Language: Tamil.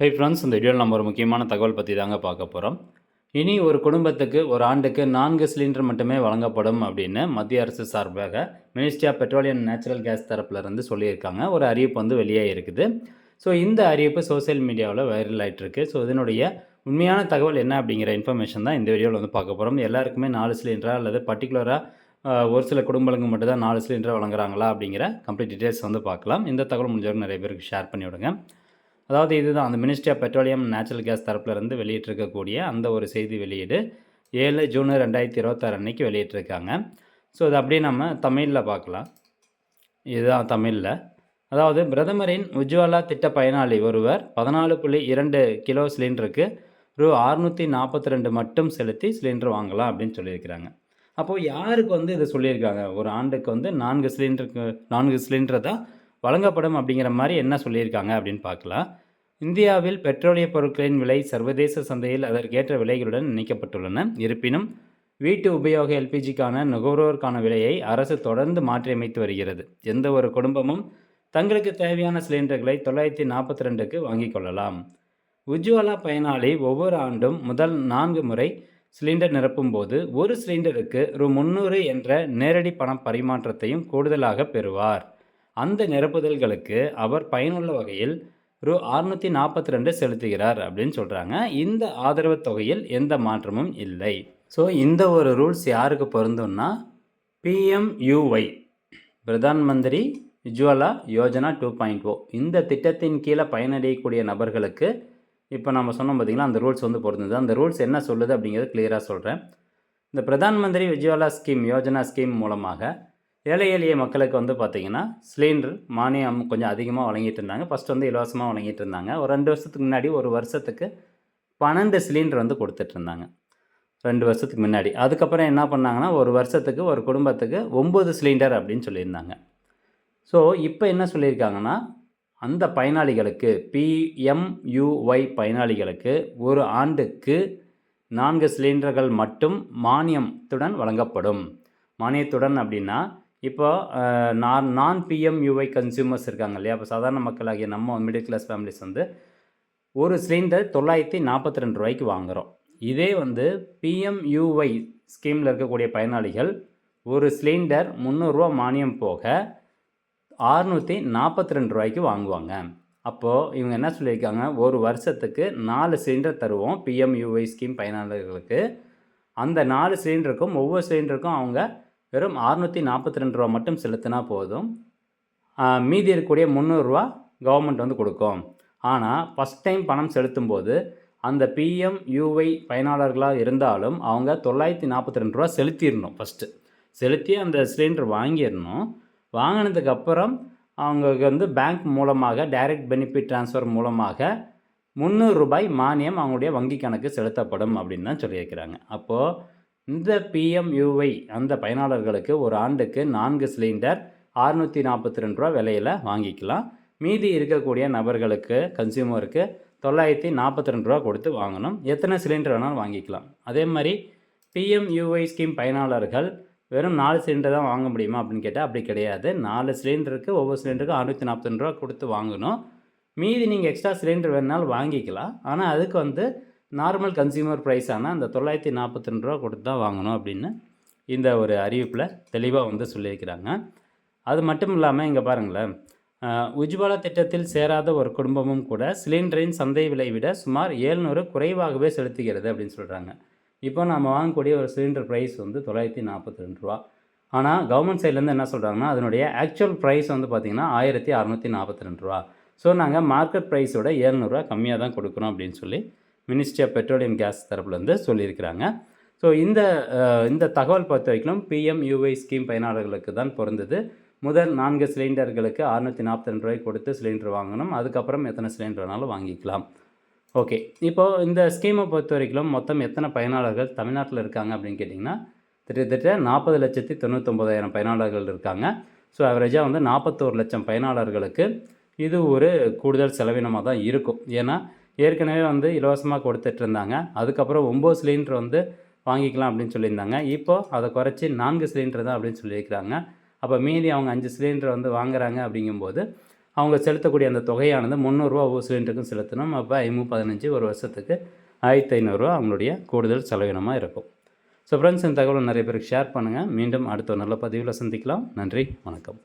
ஹை ஃப்ரெண்ட்ஸ், இந்த வீடியோவில் நம்ம ஒரு முக்கியமான தகவல் பற்றி தாங்க பார்க்க போகிறோம். இனி ஒரு குடும்பத்துக்கு ஒரு ஆண்டுக்கு 4 சிலிண்டர் மட்டுமே வழங்கப்படும் அப்படின்னு மத்திய அரசு சார்பாக ministry of petroleum and natural gas தரப்புலேருந்து சொல்லியிருக்காங்க. ஒரு அறிவிப்பு வந்து வெளியே இருக்குது. ஸோ இந்த அறிவிப்பு சோசியல் மீடியாவில் வைரல் ஆகிட்டு இருக்கு. ஸோ இதனுடைய உண்மையான தகவல் என்ன அப்படிங்கிற இன்ஃபர்மேஷன் தான் இந்த வீடியோவில் வந்து பார்க்க போகிறோம். எல்லாருக்குமே 4 சிலிண்டரா அல்லது பர்டிகுலராக ஒரு சில குடும்பங்களுக்கு மட்டும் தான் 4 சிலிண்டர் வழங்குறாங்களா அப்படிங்கிற கம்ப்ளீட் டீட்டெயில்ஸ் வந்து பார்க்கலாம். இந்த தகவல் முடிஞ்சவரை நிறைய பேருக்கு ஷேர் பண்ணி விடுங்க. அதாவது இதுதான் அந்த ministry of petroleum natural gas தரப்புலேருந்து வெளியிட்டிருக்கக்கூடிய அந்த ஒரு செய்தி வெளியீடு 7 ஜூன் 2026 அன்னைக்கு வெளியிட்டிருக்காங்க. ஸோ இது அப்படியே நம்ம தமிழில் பார்க்கலாம். இதுதான் தமிழில். அதாவது பிரதமரின் உஜ்வாலா திட்ட பயனாளி ஒருவர் 14.2 கிலோ சிலிண்டருக்கு ரூ 642 மட்டும் செலுத்தி சிலிண்டர் வாங்கலாம் அப்படின்னு சொல்லியிருக்கிறாங்க. அப்போது யாருக்கு வந்து இதை சொல்லியிருக்காங்க? ஒரு ஆண்டுக்கு வந்து 4 சிலிண்டர் தான் வழங்கப்படும் அப்படிங்கிற மாதிரி என்ன சொல்லியிருக்காங்க அப்படின்னு பார்க்கலாம். இந்தியாவில் பெட்ரோலிய பொருட்களின் விலை சர்வதேச சந்தையில் அதற்கேற்ற விலைகளுடன் இணைக்கப்பட்டுள்ளன. இருப்பினும் வீட்டு உபயோக எல்பிஜிக்கான நுகர்வோருக்கான விலையை அரசு தொடர்ந்து மாற்றியமைத்து வருகிறது. எந்த ஒரு குடும்பமும் தங்களுக்கு தேவையான சிலிண்டர்களை 942க்கு வாங்கிக் கொள்ளலாம். உஜ்வாலா பயனாளி ஒவ்வொரு ஆண்டும் முதல் 4 முறை சிலிண்டர் நிரப்பும் போது ஒரு சிலிண்டருக்கு ரூ 300 என்ற நேரடி பண பரிமாற்றத்தையும் கூடுதலாக பெறுவார். அந்த நிரப்புதல்களுக்கு அவர் பயனுள்ள வகையில் ரூ 642 செலுத்துகிறார் அப்படின்னு சொல்கிறாங்க. இந்த ஆதரவு தொகையில் எந்த மாற்றமும் இல்லை. ஸோ இந்த ஒரு ரூல்ஸ் யாருக்கு பொருந்தும்னா PMUY பிரதான் மந்திரி உஜ்வாலா யோஜனா 2.0 இந்த திட்டத்தின் கீழே பயனடையக்கூடிய நபர்களுக்கு இப்போ நம்ம சொன்னோம் பார்த்திங்களா, அந்த ரூல்ஸ் வந்து பொருந்துது. அந்த ரூல்ஸ் என்ன சொல்லுது அப்படிங்கிறது கிளியராக சொல்கிறேன். இந்த பிரதான் மந்திரி உஜ்வாலா ஸ்கீம் யோஜனா ஸ்கீம் மூலமாக ஏழை எளிய மக்களுக்கு வந்து பார்த்திங்கன்னா சிலிண்டர் மானியம் கொஞ்சம் அதிகமாக வழங்கிட்டு இருந்தாங்க. ஃபஸ்ட்டு வந்து இலவசமாக வழங்கிட்டு இருந்தாங்க. ஒரு 2 வருஷத்துக்கு முன்னாடி ஒரு வருஷத்துக்கு 12 சிலிண்டர் வந்து கொடுத்துட்ருந்தாங்க. 2 வருஷத்துக்கு முன்னாடி. அதுக்கப்புறம் என்ன பண்ணாங்கன்னா ஒரு வருஷத்துக்கு ஒரு குடும்பத்துக்கு 9 சிலிண்டர் அப்படின்னு சொல்லியிருந்தாங்க. ஸோ இப்போ என்ன சொல்லியிருக்காங்கன்னா அந்த பயனாளிகளுக்கு PMUY பயனாளிகளுக்கு ஒரு ஆண்டுக்கு 4 சிலிண்டர்கள் மட்டும் மானியத்துடன் வழங்கப்படும். மானியத்துடன் அப்படின்னா இப்போ நான் PMUY கன்சியூமர்ஸ் இருக்காங்க இல்லையா, இப்போ சாதாரண மக்களாகிய நம்ம மிடில் கிளாஸ் ஃபேமிலிஸ் வந்து ஒரு சிலிண்டர் 942 ரூபாய்க்கு வாங்குகிறோம். இதே வந்து PMUY ஸ்கீமில் இருக்கக்கூடிய பயனாளிகள் ஒரு சிலிண்டர் 300 ரூபா மானியம் போக 642 ரூபாய்க்கு வாங்குவாங்க. அப்போது இவங்க என்ன சொல்லியிருக்காங்க, ஒரு வருஷத்துக்கு 4 சிலிண்டர் தருவோம் PMUY ஸ்கீம் பயனாளர்களுக்கு. அந்த 4 சிலிண்டருக்கும் ஒவ்வொரு சிலிண்டருக்கும் அவங்க வெறும் 642 ரூபா மட்டும் செலுத்தினா போதும். மீதி இருக்கக்கூடிய 300 ரூபா கவர்மெண்ட் வந்து கொடுக்கும். ஆனால் ஃபஸ்ட் டைம் பணம் செலுத்தும்போது அந்த PMUY பயனாளர்களாக இருந்தாலும் அவங்க 942 ரூபா செலுத்திடணும். ஃபஸ்ட்டு செலுத்தி அந்த சிலிண்டர் வாங்கிடணும். வாங்கினதுக்கப்புறம் அவங்களுக்கு வந்து பேங்க் மூலமாக டைரக்ட் பெனிஃபிட் ட்ரான்ஸ்ஃபர் மூலமாக 300 ரூபாய் மானியம் அவங்களுடைய வங்கி கணக்கு செலுத்தப்படும் அப்படின்னு தான் சொல்லியிருக்கிறாங்க. அப்போது இந்த PMUY அந்த பயனாளர்களுக்கு ஒரு ஆண்டுக்கு 4 சிலிண்டர் 642 ரூபா விலையில் வாங்கிக்கலாம். மீதி இருக்கக்கூடிய நபர்களுக்கு கன்சியூமருக்கு 942 ரூபா கொடுத்து வாங்கணும். எத்தனை சிலிண்டர் வேணாலும் வாங்கிக்கலாம். அதே மாதிரி PMUY ஸ்கீம் பயனாளர்கள் வெறும் 4 சிலிண்டர் தான் வாங்க முடியுமா அப்படின்னு கேட்டால் அப்படி கிடையாது. 4 சிலிண்டருக்கு ஒவ்வொரு சிலிண்டருக்கும் 642 ரூபா கொடுத்து வாங்கணும். மீதி நீங்கள் எக்ஸ்ட்ரா சிலிண்டர் வேணுனாலும் வாங்கிக்கலாம். ஆனால் அதுக்கு வந்து நார்மல் கன்சியூமர் ப்ரைஸான அந்த 942 ரூபா கொடுத்து தான் வாங்கணும் அப்படின்னு இந்த ஒரு அறிவிப்பில் தெளிவாக வந்து சொல்லியிருக்கிறாங்க. அது மட்டும் இல்லாமல் இங்கே பாருங்களேன், உஜ்வாலா திட்டத்தில் சேராத ஒரு குடும்பமும் கூட சிலிண்டரின் சந்தை விலை விட சுமார் 700 குறைவாகவே செலுத்துகிறது அப்படின்னு சொல்கிறாங்க. இப்போ நம்ம வாங்கக்கூடிய ஒரு சிலிண்டர் ப்ரைஸ் வந்து 942 ரூபா. ஆனால் கவர்மெண்ட் சைட்லேருந்து என்ன சொல்கிறாங்கன்னா அதனுடைய ஆக்சுவல் ப்ரைஸ் வந்து பார்த்திங்கன்னா 1642 ரூபா. ஸோ நாங்கள் மார்க்கெட் ப்ரைஸோட 700 ரூபா கம்மியாக தான் கொடுக்குறோம் அப்படின்னு சொல்லி மினிஸ்ட்ரி ஆஃப் பெட்ரோலியம் கேஸ் தரப்புலேருந்து சொல்லியிருக்கிறாங்க. ஸோ இந்த தகவல் பொறுத்த வரைக்கும் PMUY ஸ்கீம் பயனாளர்களுக்கு தான் பொருந்தது. முதல் 4 சிலிண்டர்களுக்கு 642 ரூபாய் கொடுத்து சிலிண்டர் வாங்கணும். அதுக்கப்புறம் எத்தனை சிலிண்டர் வேணாலும் வாங்கிக்கலாம். ஓகே, இப்போது இந்த ஸ்கீமை பொறுத்த வரைக்கும் மொத்தம் எத்தனை பயனாளர்கள் தமிழ்நாட்டில் இருக்காங்க அப்படின்னு கேட்டிங்கன்னா கிட்டத்தட்ட 40,99,000 பயனாளர்கள் இருக்காங்க. ஸோ ஆவரேஜாக வந்து 41 லட்சம் பயனாளர்களுக்கு இது ஒரு கூடுதல் செலவினமாக தான் இருக்கும். ஏன்னா ஏற்கனவே வந்து இலவசமாக கொடுத்துட்டு இருந்தாங்க. அதுக்கப்புறம் 9 சிலிண்டர் வந்து வாங்கிக்கலாம் அப்படின்னு சொல்லியிருந்தாங்க. இப்போது அதை குறைச்சி 4 சிலிண்டர் தான் அப்படின்னு சொல்லியிருக்கிறாங்க. அப்போ மீதி அவங்க 5 சிலிண்டர் வந்து வாங்குறாங்க. அப்படிங்கும்போது அவங்க செலுத்தக்கூடிய அந்த தொகையானது ரூ. 300 ஒவ்வொரு சிலிண்டருக்கும் செலுத்தணும். அப்போ 15 ஒரு வருஷத்துக்கு ரூ. 1500 அவங்களுடைய கூடுதல் செலவினமாக இருக்கும். ஸோ ஃப்ரெண்ட்ஸ், இந்த தகவலை நிறைய பேருக்கு ஷேர் பண்ணுங்கள். மீண்டும் அடுத்த ஒரு நல்ல பதிவில் சந்திக்கலாம். நன்றி, வணக்கம்.